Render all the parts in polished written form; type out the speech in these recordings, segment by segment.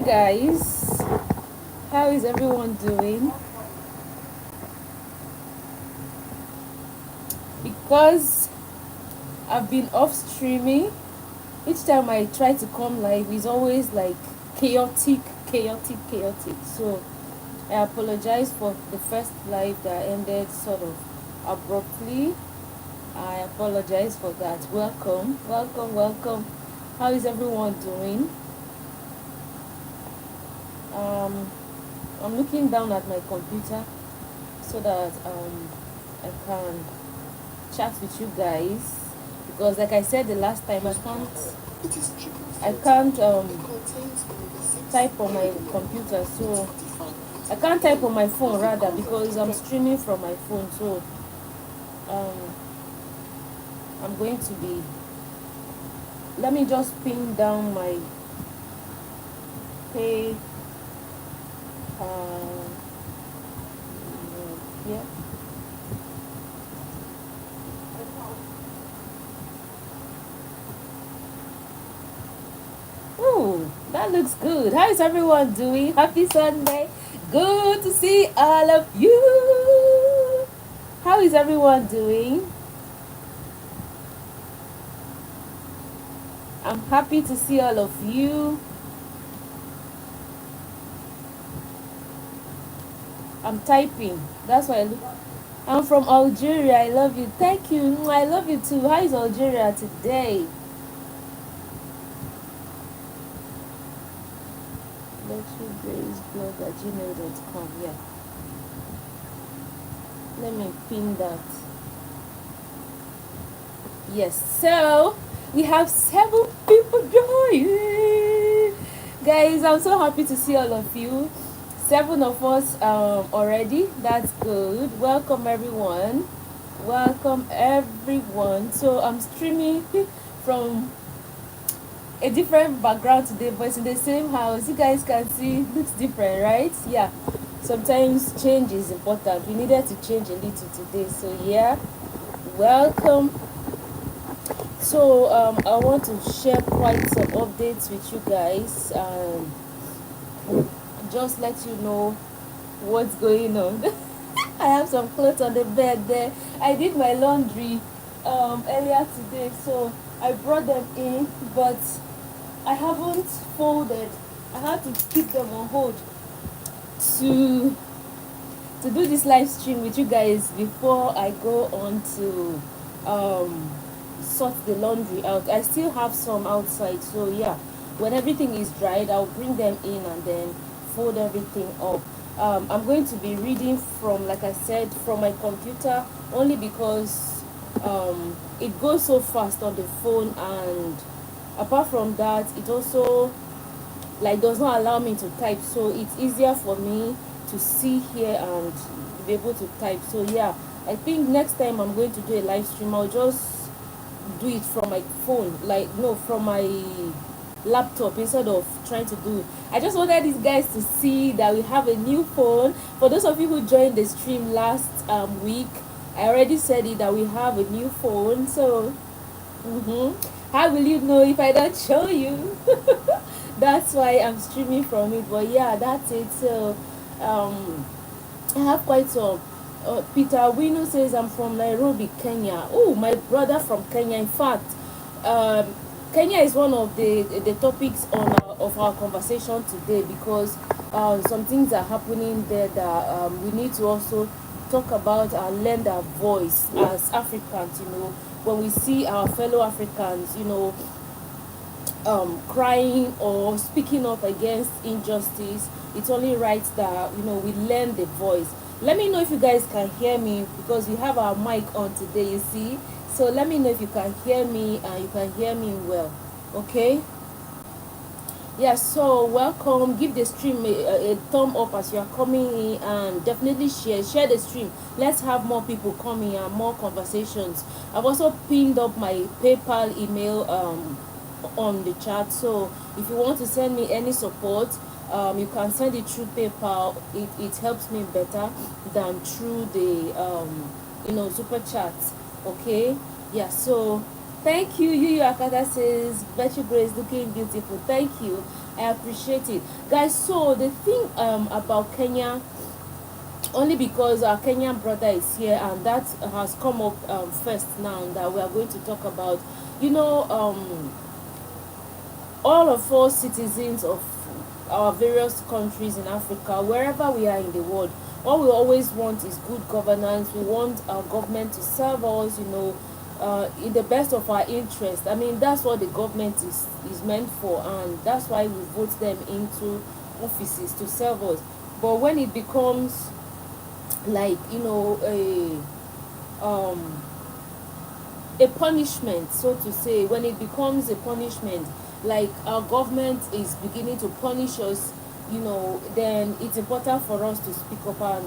Guys, how is everyone doing? Because I've been off streaming, each time I try to come live it's always like chaotic. So I apologize for the first live that ended sort of abruptly. I apologize for that. Welcome. How is everyone doing? um I'm looking down at my computer so that I can chat with you guys, because like I said the last time, I can't type on my computer, so I can't type on my phone rather, because I'm streaming from my phone. So um I'm going to be, let me just pin down my pay uh yeah. Ooh, that looks good. How is everyone doing? Happy Sunday. Good to see all of you. How is everyone doing? I'm happy to see all of you. I'm typing. That's why I'm from Algeria. I love you. Thank you. I love you too. How is Algeria today? Let'sblog@gmail.com. Yeah. Let me pin that. Yes. So we have 7 people joining. Guys, I'm so happy to see all of you. 7 of us already. That's good. Welcome everyone. Welcome everyone. So I'm streaming from a different background today, but it's in the same house. You guys can see it looks different, right? Yeah. Sometimes change is important. We needed to change a little today. So yeah. Welcome. So I want to share quite some updates with you guys. Just let you know what's going on. I have some clothes on the bed there. I did my laundry earlier today, so I brought them in, but I haven't folded. I had to keep them on hold to do this live stream with you guys before I go on to um sort the laundry out. I still have some outside, so yeah, when everything is dried I'll bring them in and then fold everything up. I'm going to be reading from, like I said, from my computer, only because it goes so fast on the phone, and apart from that it also like does not allow me to type, so it's easier for me to see here and be able to type. So yeah, I think next time I'm going to do a live stream, I'll just do it from my phone, like no, from my laptop, instead of trying to do it. I just wanted these guys to see that we have a new phone. For those of you who joined the stream last week, I already said it, that we have a new phone. So how will you know if I don't show you? That's why I'm streaming from it. But yeah, that's it. So I have quite some. Peter Wino says I'm from Nairobi, Kenya. Oh, my brother from Kenya. In fact, um, Kenya is one of the topics on of our conversation today, because some things are happening there that we need to also talk about and lend our voice as Africans. When we see our fellow Africans, crying or speaking up against injustice, it's only right that we lend the voice. Let me know if you guys can hear me, because we have our mic on today, you see. So let me know if you can hear me and you can hear me well. Okay. Yeah, so welcome. Give the stream a thumb up as you are coming in, and definitely share the stream. Let's have more people coming and more conversations. I've also pinned up my PayPal email on the chat, so if you want to send me any support, you can send it through PayPal. It helps me better than through the super chat. Okay. Yeah, so thank you. Akata says Betty Grace looking beautiful. Thank you. I appreciate it, guys. So the thing about Kenya, only because our Kenyan brother is here, and that has come up first now that we are going to talk about. You know, all of us citizens of our various countries in Africa, wherever we are in the world, all we always want is good governance. We want our government to serve us, in the best of our interest. I mean, that's what the government is meant for, and that's why we vote them into offices to serve us. But when it becomes like, um a punishment, so to say, when it becomes a punishment, like our government is beginning to punish us, then it's important for us to speak up. And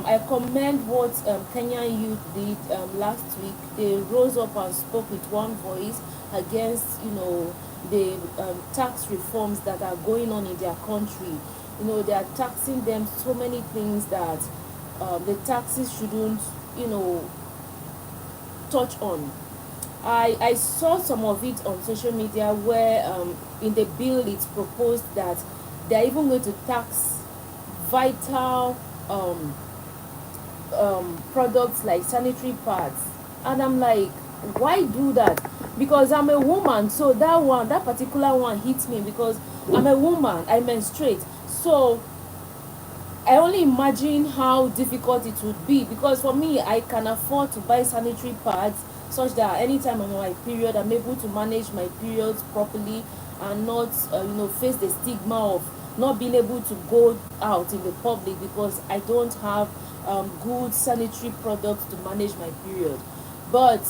I commend what Kenyan youth did last week. They rose up and spoke with one voice against, the tax reforms that are going on in their country. They are taxing them so many things that the taxes shouldn't, you know, touch on. I saw some of it on social media where in the bill it's proposed that they're even going to tax vital products like sanitary pads. And I'm like, why do that? Because I'm a woman, so that particular one hits me because I'm a woman, I menstruate. So I only imagine how difficult it would be, because for me, I can afford to buy sanitary pads such that anytime I'm on my period, I'm able to manage my periods properly and not, face the stigma of not being able to go out in the public because I don't have good sanitary products to manage my period. But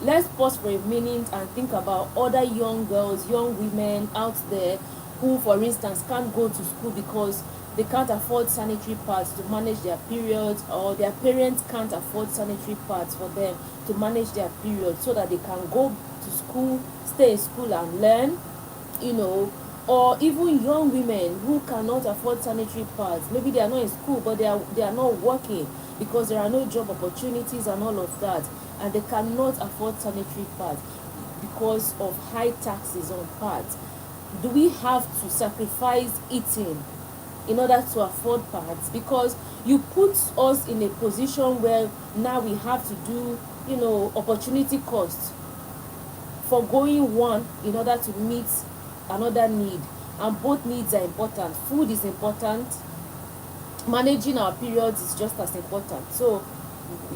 let's pause for a minute and think about other young girls, young women out there who, for instance, can't go to school because they can't afford sanitary pads to manage their periods, or their parents can't afford sanitary pads for them to manage their periods so that they can go to school, stay in school and learn, you know, or even young women who cannot afford sanitary pads. Maybe they are not in school, but they are not working because there are no job opportunities and all of that, and they cannot afford sanitary pads because of high taxes on pads. Do we have to sacrifice eating in order to afford pads? Because you put us in a position where now we have to do, opportunity cost for going one in order to meet another need, and both needs are important. Food is important, managing our periods is just as important. So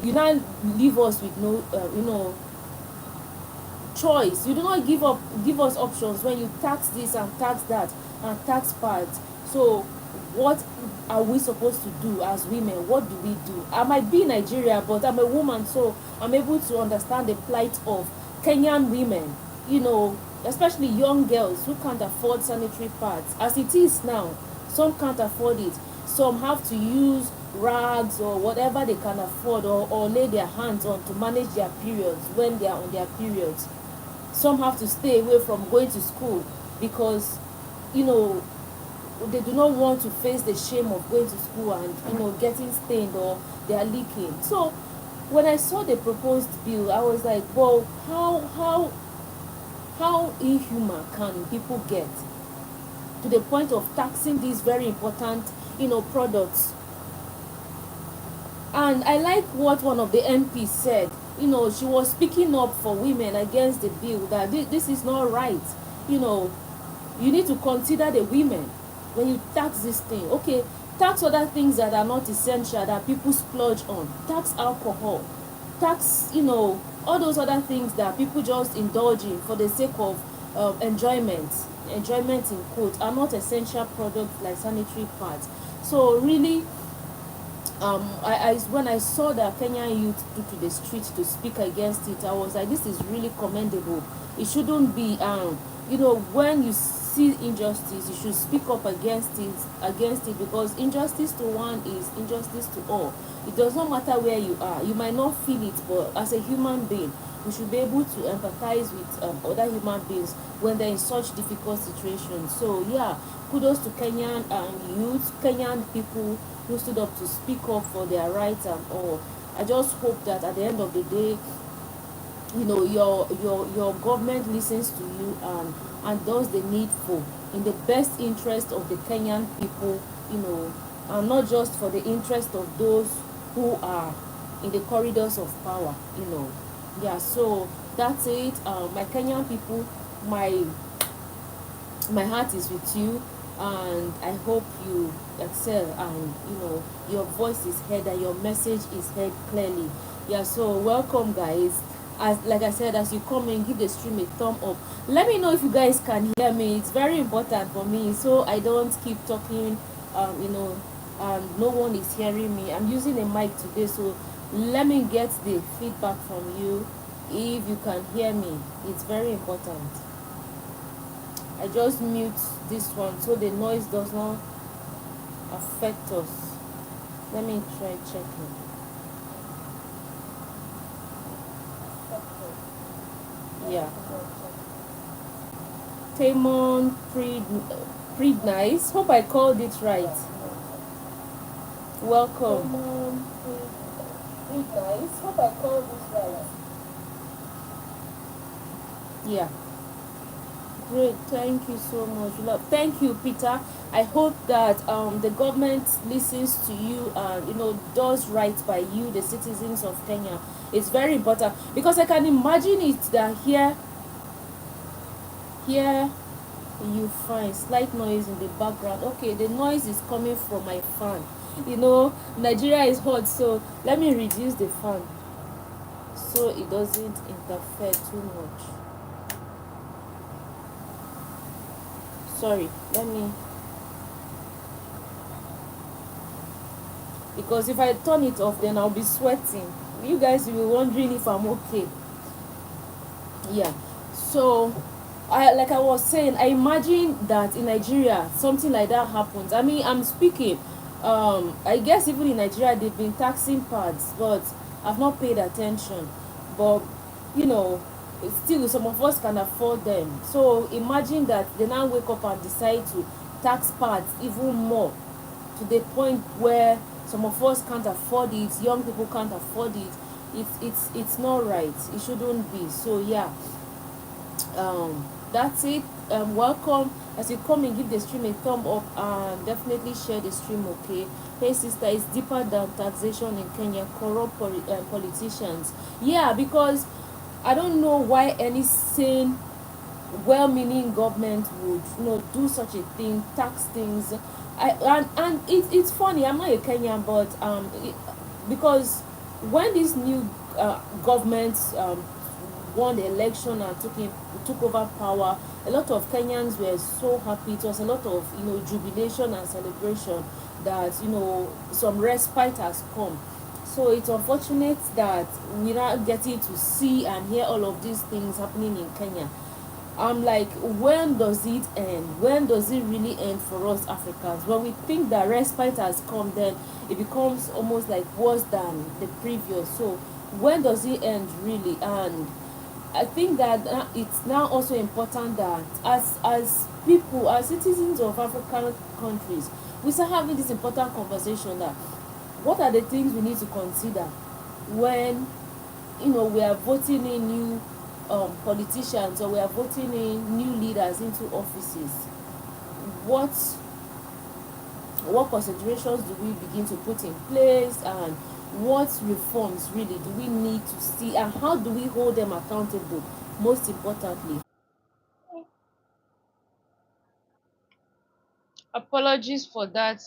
you now leave us with no choice. You do not give us options when you tax this and tax that and tax pads. So what are we supposed to do as women? What do we do? I might be in Nigeria, but I'm a woman, so I'm able to understand the plight of Kenyan women, especially young girls who can't afford sanitary pads. As it is now, some can't afford it. Some have to use rags or whatever they can afford, or lay their hands on to manage their periods when they are on their periods. Some have to stay away from going to school because, you know, they do not want to face the shame of going to school and, getting stained, or they are leaking. So when I saw the proposed bill, I was like, well, how inhuman can people get to the point of taxing these very important, products? And I like what one of the MPs said. She was speaking up for women against the bill, that this is not right. You know, you need to consider the women when you tax this thing. Okay, tax other things that are not essential that people splurge on. Tax alcohol. Tax, all those other things that people just indulge in for the sake of enjoyment. Enjoyment in quotes are not essential products like sanitary pads. So really, when I saw that Kenyan youth took to the street to speak against it, I was like, this is really commendable. It shouldn't be, when you see injustice, you should speak up against it, because injustice to one is injustice to all. It does not matter where you are. You might not feel it, but as a human being, we should be able to empathize with other human beings when they're in such difficult situations. So yeah, kudos to Kenyan youth, Kenyan people who stood up to speak up for their rights and all. I just hope that at the end of the day, your government listens to you and and does the needful in the best interest of the Kenyan people, and not just for the interest of those who are in the corridors of power. Yeah, so that's it. My Kenyan people, my heart is with you, and I hope you excel, and your voice is heard and your message is heard clearly. Yeah, so welcome, guys. As like I said, as you come in, give the stream a thumb up. Let me know if you guys can hear me. It's very important for me, so I don't keep talking, and no one is hearing me. I'm using a mic today, so let me get the feedback from you if you can hear me. It's very important. I just mute this one so the noise does not affect us. Let me try checking. Yeah. Tamon Preed Nice. Hope I called it right. Welcome. Tamon Preed Nice. Hope I called it right. Yeah. Great, thank you so much. Thank you, Peter. I hope that the government listens to you and does right by you, the citizens of Kenya. It's very important because I can imagine it that here you find slight noise in the background. Okay, the noise is coming from my fan. Nigeria is hot, so let me reduce the fan so it doesn't interfere too much. Sorry, let me, because if I turn it off then I'll be sweating. You guys will be wondering if I'm okay. Yeah, so like I was saying, I imagine that in Nigeria something like that happens. I mean, I'm speaking, I guess even in Nigeria they've been taxing pads, but I've not paid attention. But you know still some of us can afford them, so imagine that they now wake up and decide to tax pads even more, to the point where some of us can't afford it, young people can't afford it. It's not right. It shouldn't be. So yeah, that's it. Welcome. As you come and give the stream a thumb up and definitely share the stream. Okay. Hey sister, it's deeper than taxation in Kenya. Corrupt politicians. Yeah, because I don't know why any sane, well-meaning government would do such a thing, tax things. It's funny, I'm not a Kenyan, but because when this new government won the election and took over power, a lot of Kenyans were so happy. It was a lot of jubilation and celebration that some respite has come. So it's unfortunate that we're not getting to see and hear all of these things happening in Kenya. I'm like, when does it end? When does it really end for us Africans? When we think that respite has come, then it becomes almost like worse than the previous. So when does it end really? And I think that it's now also important that as people, as citizens of African countries, we start having this important conversation that what are the things we need to consider when we are voting in new politicians, or we are voting in new leaders into offices. What considerations do we begin to put in place, and what reforms really do we need to see, and how do we hold them accountable, most importantly? Apologies for that.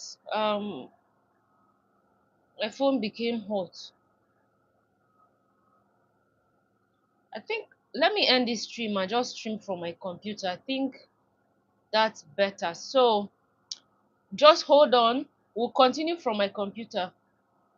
My phone became hot. I think, let me end this stream and just stream from my computer. I think that's better. So just hold on, we'll continue from my computer.